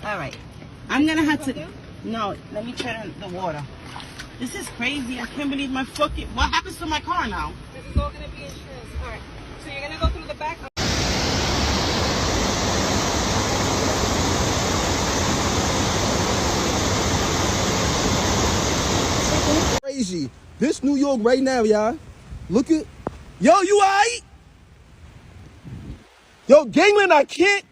All right. I'm gonna have to. No, let me turn on the water. This is crazy. I can't believe my fucking. What happens to my car now? This is all gonna be insurance. All right. So you're gonna go through the back. Crazy. This New York right now, y'all. Look at. Yo, you alright? Yo, Gangland, I can't.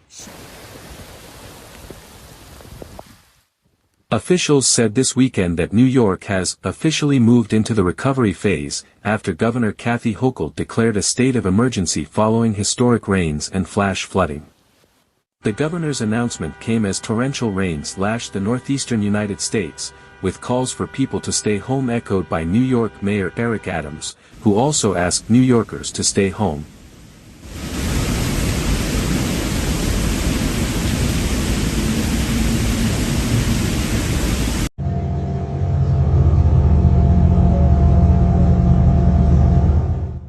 Officials said this weekend that New York has officially moved into the recovery phase after Governor Kathy Hochul declared a state of emergency following historic rains and flash flooding. The governor's announcement came as torrential rains lashed the northeastern United States, with calls for people to stay home echoed by New York Mayor Eric Adams, who also asked New Yorkers to stay home.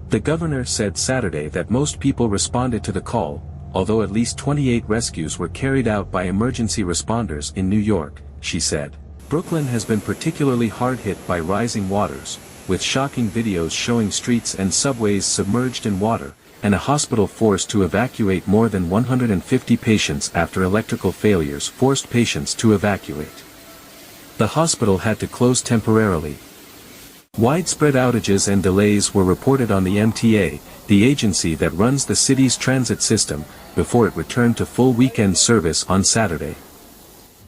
The governor said Saturday that most people responded to the call, although at least 28 rescues were carried out by emergency responders in New York, she said. Brooklyn has been particularly hard hit by rising waters, with shocking videos showing streets and subways submerged in water, and a hospital forced to evacuate more than 150 patients after electrical failures forced patients to evacuate. The hospital had to close temporarily. Widespread outages and delays were reported on the MTA, the agency that runs the city's transit system, before it returned to full weekend service on Saturday.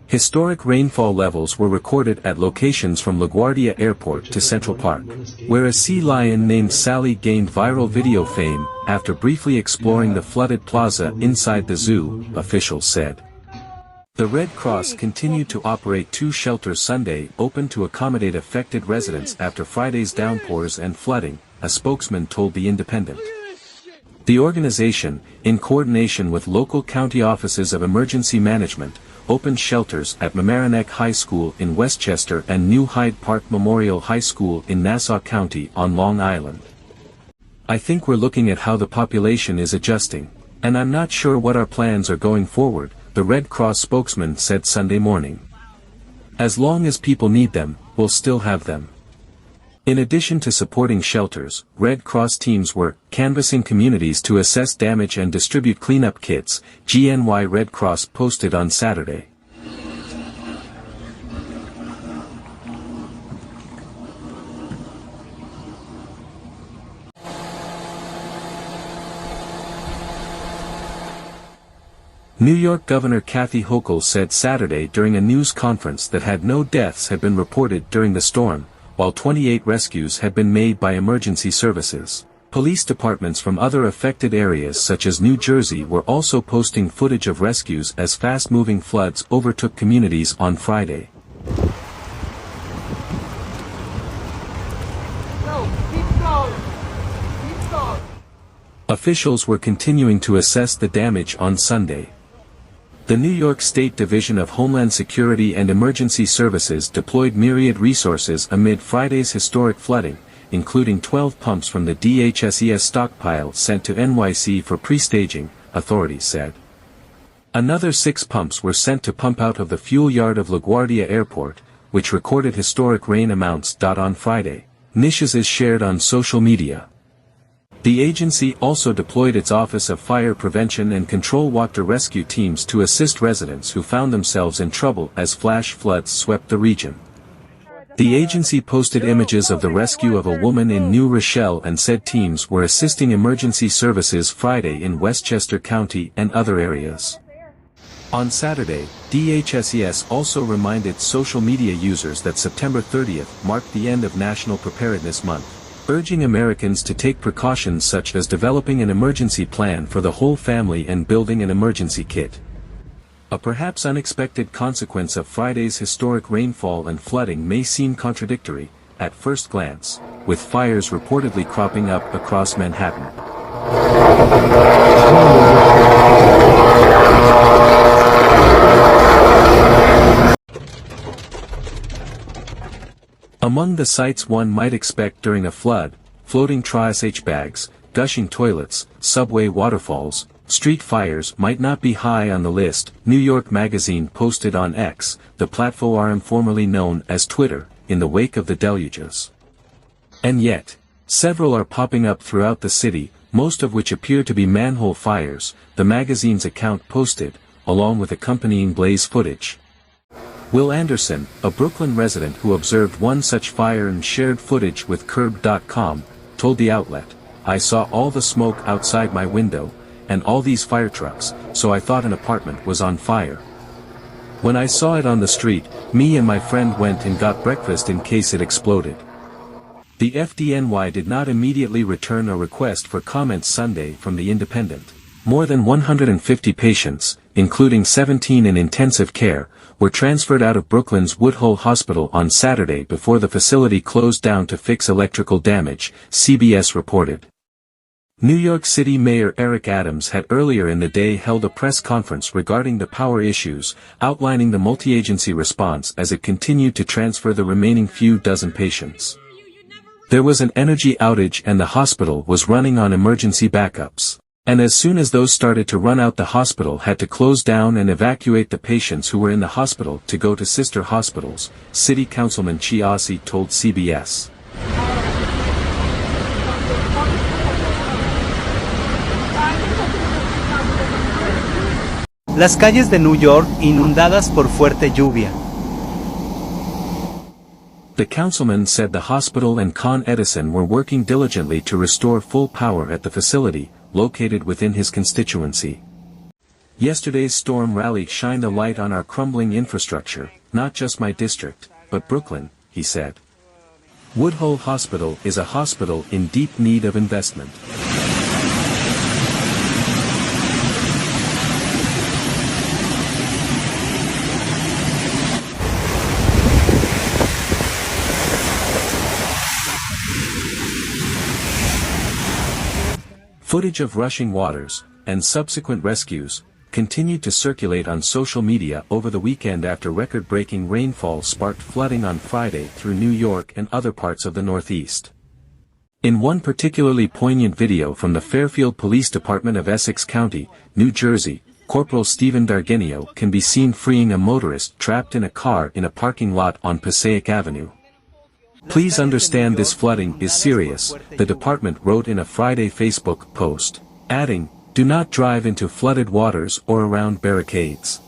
Historic rainfall levels were recorded at locations from LaGuardia Airport to Central Park, where a sea lion named Sally gained viral video fame after briefly exploring the flooded plaza inside the zoo, officials said. The Red Cross continued to operate 2 shelters Sunday open to accommodate affected residents after Friday's downpours and flooding, a spokesman told The Independent. The organization, in coordination with local county offices of emergency management, opened shelters at Mamaroneck High School in Westchester and New Hyde Park Memorial High School in Nassau County on Long Island. I think we're looking at how the population is adjusting, and I'm not sure what our plans are going forward, the Red Cross spokesman said Sunday morning. As long as people need them, we'll still have them. In addition to supporting shelters, Red Cross teams were canvassing communities to assess damage and distribute cleanup kits, GNY Red Cross posted on Saturday. New York Governor Kathy Hochul said Saturday during a news conference that no deaths had been reported during the storm, while 28 rescues had been made by emergency services. Police departments from other affected areas such as New Jersey were also posting footage of rescues as fast-moving floods overtook communities on Friday. Officials were continuing to assess the damage on Sunday. The New York State Division of Homeland Security and Emergency Services deployed myriad resources amid Friday's historic flooding, including 12 pumps from the DHSES stockpile sent to NYC for pre-staging, authorities said. Another 6 pumps were sent to pump out of the fuel yard of LaGuardia Airport, which recorded historic rain amounts. On Friday, niches is shared on social media. The agency also deployed its Office of Fire Prevention and Control water rescue teams to assist residents who found themselves in trouble as flash floods swept the region. The agency posted images of the rescue of a woman in New Rochelle and said teams were assisting emergency services Friday in Westchester County and other areas. On Saturday, DHSES also reminded social media users that September 30th marked the end of National Preparedness Month, urging Americans to take precautions such as developing an emergency plan for the whole family and building an emergency kit. A perhaps unexpected consequence of Friday's historic rainfall and flooding may seem contradictory, at first glance, with fires reportedly cropping up across Manhattan. Among the sights one might expect during a flood, floating trash bags, gushing toilets, subway waterfalls, Street fires might not be high on the list, New York Magazine posted on X, the platform formerly known as Twitter, in the wake of the deluges. And yet, several are popping up throughout the city, most of which appear to be manhole fires, the magazine's account posted, along with accompanying blaze footage. Will Anderson, a Brooklyn resident who observed one such fire and shared footage with Curb.com, told the outlet, "I saw all the smoke outside my window, and all these fire trucks, so I thought an apartment was on fire. When I saw it on the street, me and my friend went and got breakfast in case it exploded." The FDNY did not immediately return a request for comments Sunday from the Independent. More than 150 patients, including 17 in intensive care, were transferred out of Brooklyn's Hochul Hospital on Saturday before the facility closed down to fix electrical damage, CBS reported. New York City Mayor Eric Adams had earlier in the day held a press conference regarding the power issues, outlining the multi-agency response as it continued to transfer the remaining few dozen patients. There was an energy outage and the hospital was running on emergency backups. And as soon as those started to run out, the hospital had to close down and evacuate the patients who were in the hospital to go to sister hospitals, City Councilman Chiasi told CBS. Las calles de New York inundadas por fuerte lluvia. The councilman said the hospital and Con Edison were working diligently to restore full power at the facility, located within his constituency. Yesterday's storm rally shined a light on our crumbling infrastructure, not just my district, but Brooklyn, he said. Hochul Hospital is a hospital in deep need of investment. Footage of rushing waters, and subsequent rescues, continued to circulate on social media over the weekend after record-breaking rainfall sparked flooding on Friday through New York and other parts of the Northeast. In one particularly poignant video from the Fairfield Police Department of Essex County, New Jersey, Corporal Stephen Dargenio can be seen freeing a motorist trapped in a car in a parking lot on Passaic Avenue. "Please understand this flooding is serious," the department wrote in a Friday Facebook post, adding, "Do not drive into flooded waters or around barricades.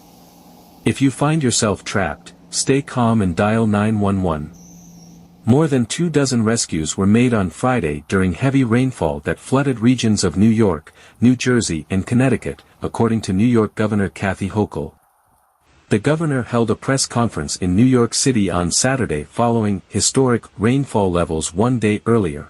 If you find yourself trapped, stay calm and dial 911. More than 24 rescues were made on Friday during heavy rainfall that flooded regions of New York, New Jersey and Connecticut, according to New York Governor Kathy Hochul. The governor held a press conference in New York City on Saturday following historic rainfall levels one day earlier.